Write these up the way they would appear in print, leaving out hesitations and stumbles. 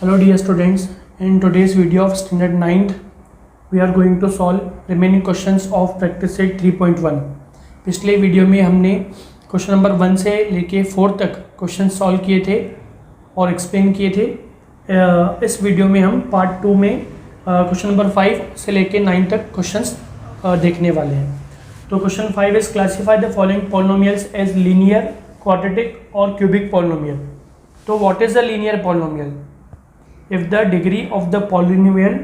Hello dear students, in today's video of standard 9th we are going to solve remaining questions of practice set 3.1। पिछले video में हमने question number 1 से लेके 4 तक question solve किए थे और एक्सप्लेन किए थे। इस वीडियो में हम पार्ट 2 में क्वेश्चन नंबर 5 से लेके 9 तक क्वेश्चंस देखने वाले हैं। तो question 5 is classify the following polynomials as linear, quadratic और क्यूबिक पॉलिनोमियल। तो what is the linear polynomial? If the degree of the polynomial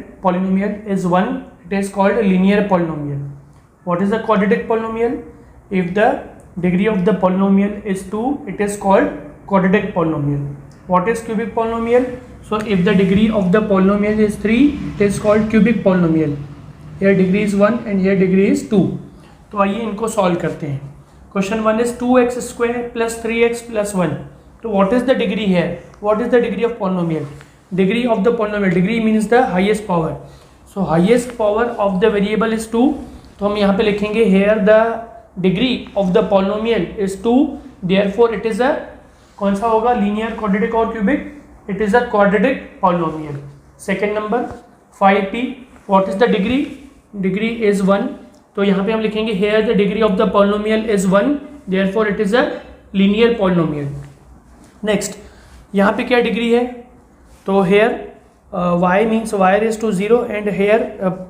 is 1, it is called a linear polynomial. What is the quadratic polynomial? If the degree of the polynomial is 2, it is called quadratic polynomial. What is cubic polynomial? So if the degree of the polynomial is 3, it is called cubic polynomial. Here degree is 1 and here degree is 2. तो आइए इनको solve करते हैं। Question 1 is 2x square plus 3x plus 1. तो what is the degree here? What is the degree of polynomial? Degree of the polynomial, degree means the highest power. So highest power of the variable is 2. तो हम यहाँ पे लिखेंगे here the degree of the polynomial is 2, therefore it is a कौन सा होगा? linear, quadratic और cubic? It is a quadratic polynomial. Second number 5p, what is the degree? Degree is 1. तो यहाँ पे हम लिखेंगे here the degree of the polynomial is 1, therefore it is a linear polynomial. Next यहाँ पे क्या degree है? तो here y means y raise to 0 and here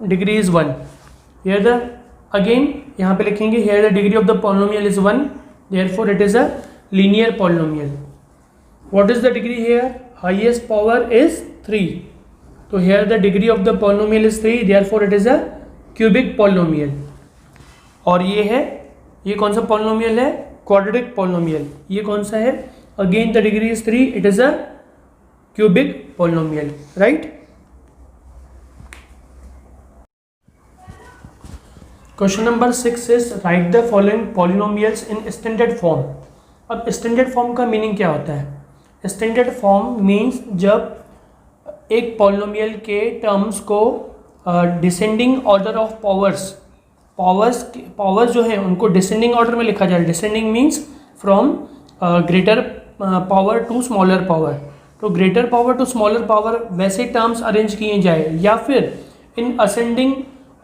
degree is 1। Here the again यहाँ पे लिखेंगे here the degree of the polynomial is 1, therefore it is a linear polynomial. What is the degree here? Highest power is 3। तो here the degree of the polynomial is 3, therefore it is a cubic polynomial. और ये कौन सा polynomial है? Quadratic polynomial. ये कौन सा है? Again the degree is 3, it is a cubic polynomial, right? Question number 6 is write the following polynomials in standard form. अब standard form का मीनिंग क्या होता है? Standard form means जब एक polynomial के टर्म्स को डिसेंडिंग ऑर्डर ऑफ पावर्स जो है उनको डिसेंडिंग ऑर्डर में लिखा जाए। Descending means from greater power to smaller power. तो greater power to smaller power वैसे टर्म्स अरेंज किए जाए, या फिर in ascending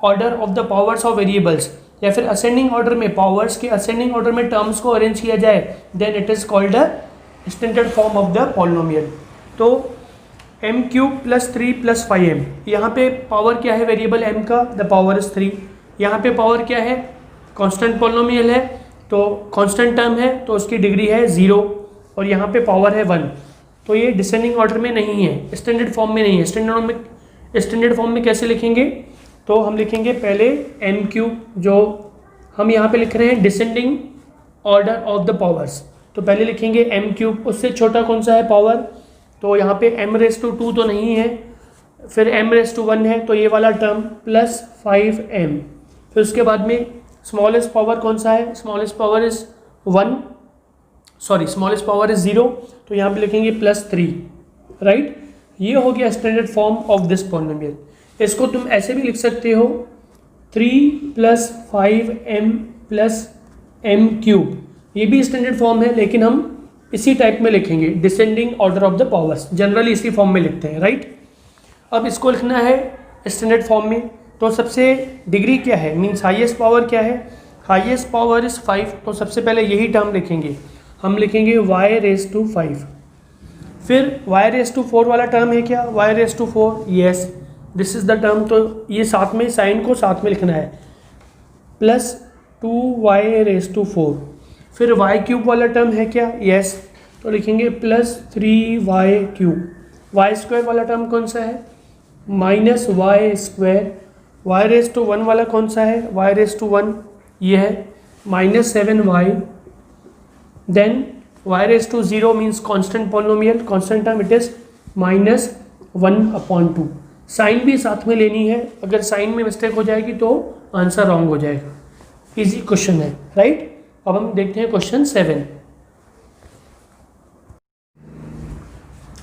order of the powers of variables, या फिर असेंडिंग ऑर्डर में पावर्स के असेंडिंग ऑर्डर में टर्म्स को अरेंज किया जाए, then it is called a standard form of the polynomial. तो m³ + 3 + 5m, यहाँ पे पावर क्या है वेरिएबल m का? The power is 3। यहाँ पे पावर क्या है? कॉन्स्टेंट पॉलिनोमियल है, तो कॉन्स्टेंट टर्म है तो उसकी डिग्री है 0, और यहाँ पे पावर है 1। तो ये डिसेंडिंग ऑर्डर में नहीं है, स्टैंडर्ड फॉर्म में नहीं है। स्टैंडर्ड फॉर्म में कैसे लिखेंगे? तो हम लिखेंगे पहले m³, जो हम यहाँ पे लिख रहे हैं descending order of the powers. तो पहले लिखेंगे m³, उससे छोटा कौन सा है पावर? तो यहाँ पे m⁻² तो नहीं है, फिर m⁻1 है, तो ये वाला टर्म प्लस 5m। फिर उसके बाद में स्मॉलेस्ट पावर कौन सा है? स्मॉलेस्ट पावर इज 0, तो यहाँ पे लिखेंगे +3, राइट? ये हो गया standard form of this polynomial. इसको तुम ऐसे भी लिख सकते हो 3 + 5m + m³। ये भी स्टैंडर्ड फॉर्म है, लेकिन हम इसी टाइप में लिखेंगे, descending order of the powers, generally इसी फॉर्म में लिखते हैं, राइट? अब इसको लिखना है स्टैंडर्ड फॉर्म में। तो सबसे डिग्री क्या है? मीन्स हाईएस्ट पावर क्या है? Highest power is 5। तो सबसे पहले यही टर्म लिखेंगे, हम लिखेंगे y⁻5। फिर y⁻4 वाला टर्म है क्या? y⁻4, yes, this is the term. तो ये साथ में साइन को साथ में लिखना है, +2y⁻4। फिर y³ वाला टर्म है क्या? यस, तो लिखेंगे +3y³। y² वाला टर्म कौन सा है? -y²। y⁻1 वाला कौन सा है? y⁻1, ये है -7y। Then y⁻0 means constant polynomial, constant term, it is -1/2। Sign भी साथ में लेनी है, अगर साइन में मिस्टेक हो जाएगी तो आंसर रॉन्ग हो जाएगा। इजी क्वेश्चन है, राइट? अब हम देखते हैं क्वेश्चन 7।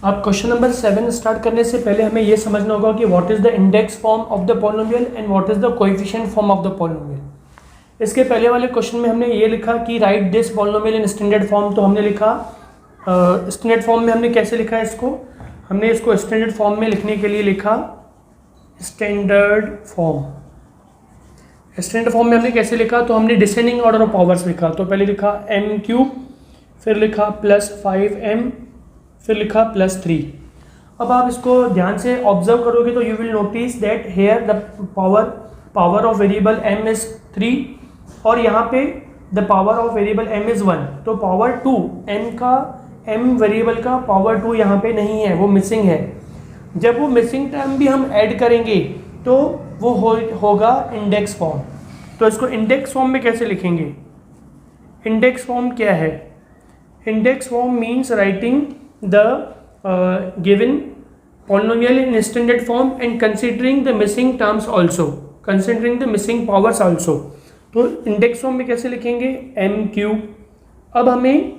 अब क्वेश्चन नंबर 7 स्टार्ट करने से पहले हमें यह समझना होगा कि what is the index form of the polynomial and what is the coefficient form of the polynomial. इसके पहले वाले क्वेश्चन में हमने ये लिखा कि right this polynomial in standard form. तो हमने लिखा स्टैंडर्ड फॉर्म में हमने कैसे लिखा है इसको? हमने इसको स्टैंडर्ड फॉर्म में लिखने के लिए लिखा स्टैंडर्ड फॉर्म। स्टैंडर्ड फॉर्म में हमने कैसे लिखा, तो हमने डिसेंडिंग ऑर्डर ऑफ पावर्स लिखा। तो पहले लिखा m3, फिर लिखा +5m, फिर लिखा +3। अब आप इसको ध्यान से ऑब्जर्व करोगे तो you will notice that here the power of variable m is 3 और यहाँ पे the power of variable m is 1। तो पावर 2 m वेरिएबल का पावर 2 यहाँ पे नहीं है, वो मिसिंग है। जब वो मिसिंग टर्म भी हम ऐड करेंगे तो वो होगा इंडेक्स फॉर्म। तो इसको इंडेक्स फॉर्म में कैसे लिखेंगे? इंडेक्स फॉर्म क्या है? Index form means writing the given polynomial in standard form and considering the missing terms also, considering the missing powers also. तो इंडेक्स फॉर्म में कैसे लिखेंगे? m3। अब हमें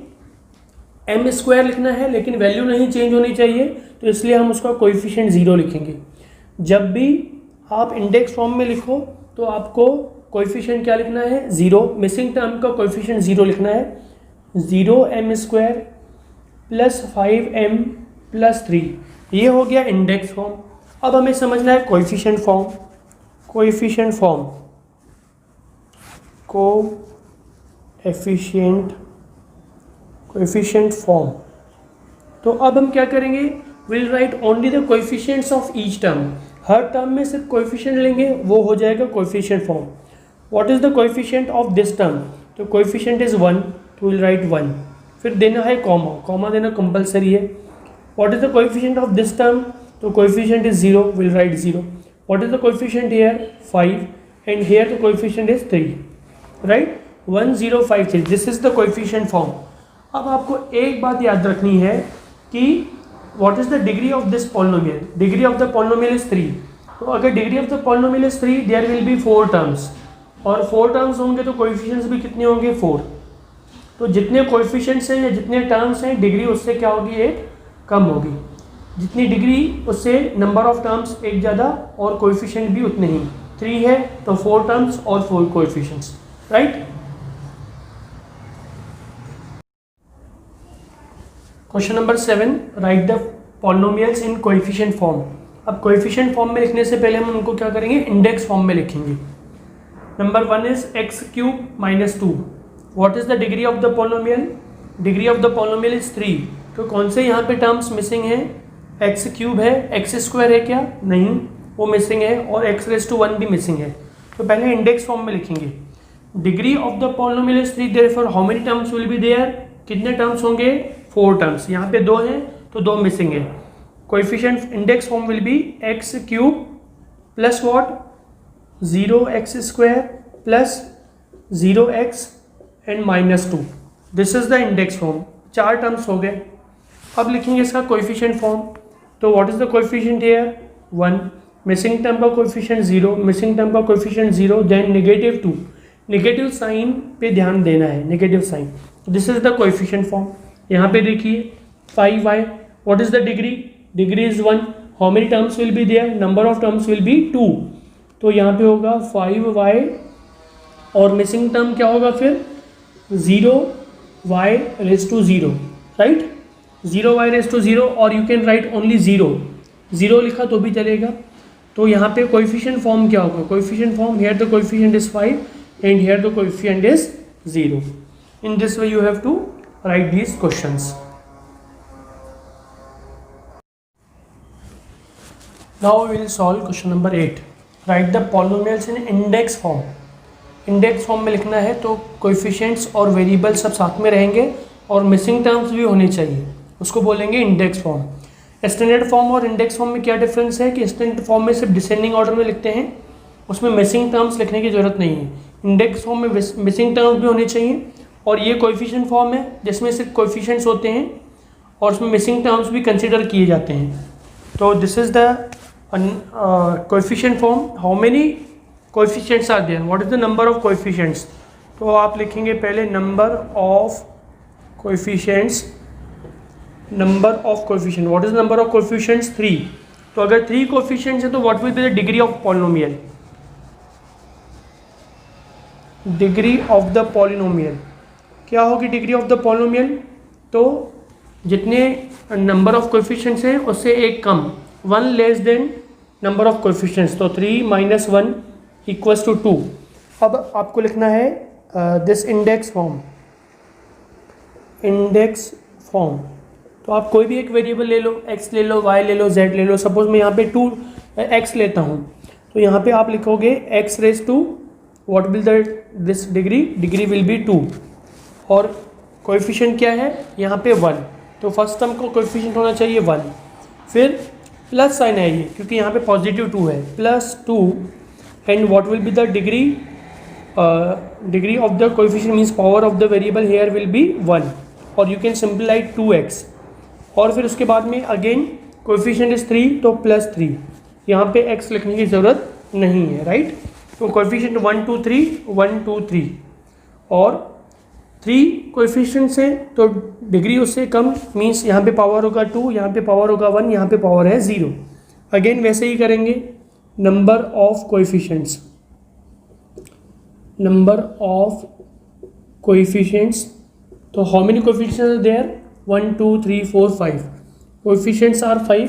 m² लिखना है लेकिन वैल्यू नहीं चेंज होनी चाहिए, तो इसलिए हम उसका कोएफिशिएंट 0 लिखेंगे। जब भी आप इंडेक्स फॉर्म में लिखो तो आपको कोएफिशिएंट क्या लिखना है? 0। मिसिंग टर्म का कोएफिशिएंट 0 लिखना है। 0m² + 5m + 3, ये हो गया इंडेक्स फॉर्म। अब हमें समझना है coefficient form. Coefficient form, coefficient form. तो अब हम क्या करेंगे? Will write only the coefficients of each term. Her term में सिर्फ कोएफिशिएंट लेंगे, वो हो जाएगा coefficient form. What is the coefficient of this term? तो कोएफिशिएंट इज 1, तो विल राइट 1। फिर देना है कॉमा, कॉमा देना कंपलसरी है। What is the coefficient of this term? तो coefficient is 0, will write 0। What is the coefficient here? 5 and here the coefficient is 3, right? 1 0 5 3, this is the coefficient form. अब आपको एक बात याद रखनी है कि what is the degree of this polynomial? Degree of the polynomial is 3। तो अगर degree of the polynomial is 3, there will be 4 terms, और 4 टर्म्स होंगे तो कोएफिशिएंट्स भी कितने होंगे? 4। तो जितने कोएफिशिएंट्स हैं या जितने टर्म्स हैं, डिग्री उससे क्या होगी? 1 कम होगी। जितनी डिग्री उससे नंबर ऑफ टर्म्स 1 ज़्यादा और कोएफिशिएंट भी उतने ही। 3 है तो 4 टर्म्स और 4 coefficients, right? Question number 7, right the polynomials in coefficient form. अब कोएफिशिएंट फॉर्म में लिखने से पहले हम उनको क्या करेंगे? इंडेक्स फॉर्म में लिखेंगे। Number 1 is x³ - 2। What is the degree of the polynomial? Degree of the polynomial is 3। तो कौन से यहाँ पे टर्म्स मिसिंग हैं? x³ है, x² है क्या? नहीं, वो मिसिंग है, और x⁻1 भी मिसिंग है। तो पहले इंडेक्स फॉर्म में लिखेंगे degree of the polynomial is 3, therefore how many terms will be there? कितने टर्म्स होंगे? 4 टर्म्स। यहाँ पे 2 हैं तो 2 मिसिंग है। Coefficient index form will be x³ + what? 0x² + 0x and -2। This is the index form. 4 terms हो गए। अब लिखेंगे इसका कोएफिशिएंट फॉर्म। तो what is the coefficient here? 1। Missing term का कोएफिशिएंट 0, मिसिंग टर्म का कोएफिशिएंट 0, देन -2। नेगेटिव साइन पे ध्यान देना है, negative sign. This is the coefficient form. यहाँ पे देखिए 5y। What is the degree? Degree is 1। How many terms will be there? Number of terms will be 2। तो यहाँ पे होगा 5y और मिसिंग टर्म क्या होगा फिर? 0y⁻0, right? 0y⁻0, और यू कैन राइट ओनली 0 लिखा तो भी चलेगा। तो यहाँ पे कोएफिशिएंट फॉर्म क्या होगा? Coefficient form, here the coefficient is 5 and here the coefficient is 0। In this way you have to write these questions. Now we will solve question number 8. Write the polynomials in index form. Index form में लिखना है तो coefficients और variable सब साथ में रहेंगे और मिसिंग टर्म्स भी होने चाहिए, उसको बोलेंगे इंडेक्स फॉर्म। स्टैंडर्ड फॉर्म और इंडेक्स फॉर्म में क्या डिफरेंस है कि स्टैंडर्ड फॉर्म में सिर्फ डिसेंडिंग ऑर्डर में लिखते हैं, उसमें मिसिंग टर्म्स लिखने की ज़रूरत नहीं है। इंडेक्स फॉर्म में मिसिंग टर्म्स भी होने चाहिए, और ये कोएफिशिएंट फॉर्म है जिसमें सिर्फ कोएफिशिएंट्स होते हैं और उसमें मिसिंग टर्म्स भी कंसीडर किए जाते हैं। तो this is the coefficient form. How many coefficients are there? What is the number of coefficients? तो आप लिखेंगे पहले number of coefficients. Number of coefficient, what is the number of coefficients? 3। तो अगर 3 कोएफिशिएंट्स है तो what will be the degree of polynomial? Degree of the polynomial क्या होगी? डिग्री ऑफ द पॉलिनोमियल, तो जितने नंबर ऑफ कोएफिशिएंट्स हैं उससे एक कम, 1 less than number of coefficients, तो 3 - 1 = 2। अब आपको लिखना है दिस इंडेक्स फॉर्म। तो आप कोई भी एक वेरिएबल ले लो, x ले लो, y ले लो, z ले लो। सपोज मैं यहाँ पे 2x लेता हूँ, तो यहाँ पे आप लिखोगे x raise to what will this degree will be 2, और कोएफिशिएंट क्या है यहाँ पे 1, तो फर्स्ट टर्म को कोएफिशिएंट होना चाहिए 1, फिर प्लस साइन है ये क्योंकि यहाँ पे पॉजिटिव 2 है, +2 and what will be the degree of the coefficient means power of the variable here will be 1, और यू कैन सिंप्लीफाई 2x, और फिर उसके बाद में अगेन कोएफिशिएंट इज 3 तो +3, यहाँ पे x लिखने की ज़रूरत नहीं है, राइट। तो कोएफिशिएंट 1 2 3 1 2 3, और 3 कोएफिशिएंट से तो डिग्री उससे कम मीन्स यहाँ पे पावर होगा 2, यहाँ पे पावर होगा 1, यहाँ पे पावर है 0। अगेन वैसे ही करेंगे, नंबर ऑफ कोएफिशिएंट्स, तो how many coefficients are there, 1 2 3 4 5, coefficients are 5,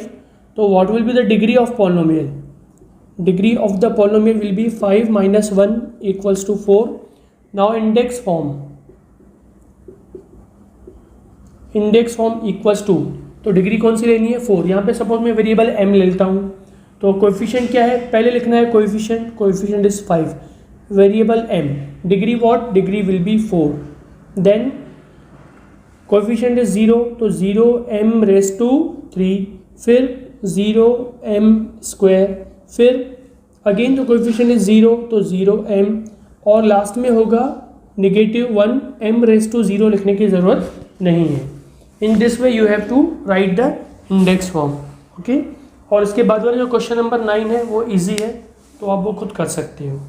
तो what will be the degree of polynomial, degree of the polynomial will be 5 - 1 = 4। Now index form equals to, तो डिग्री कौन सी लेनी है, 4। यहाँ पे सपोज मैं वेरिएबल m लेता हूँ, तो कोएफिशिएंट क्या है, पहले लिखना है coefficient is 5, variable m, degree what, degree will be 4, then coefficient is 0, तो 0m⁻3, फिर 0m², फिर अगेन जो कोएफिशिएंट इज 0 तो 0m, और लास्ट में होगा -1, m⁻0 लिखने की ज़रूरत नहीं है। In this way you have to write the index form, okay. और इसके बाद वाला जो क्वेश्चन नंबर 9 है वो इजी है, तो आप वो खुद कर सकते हो।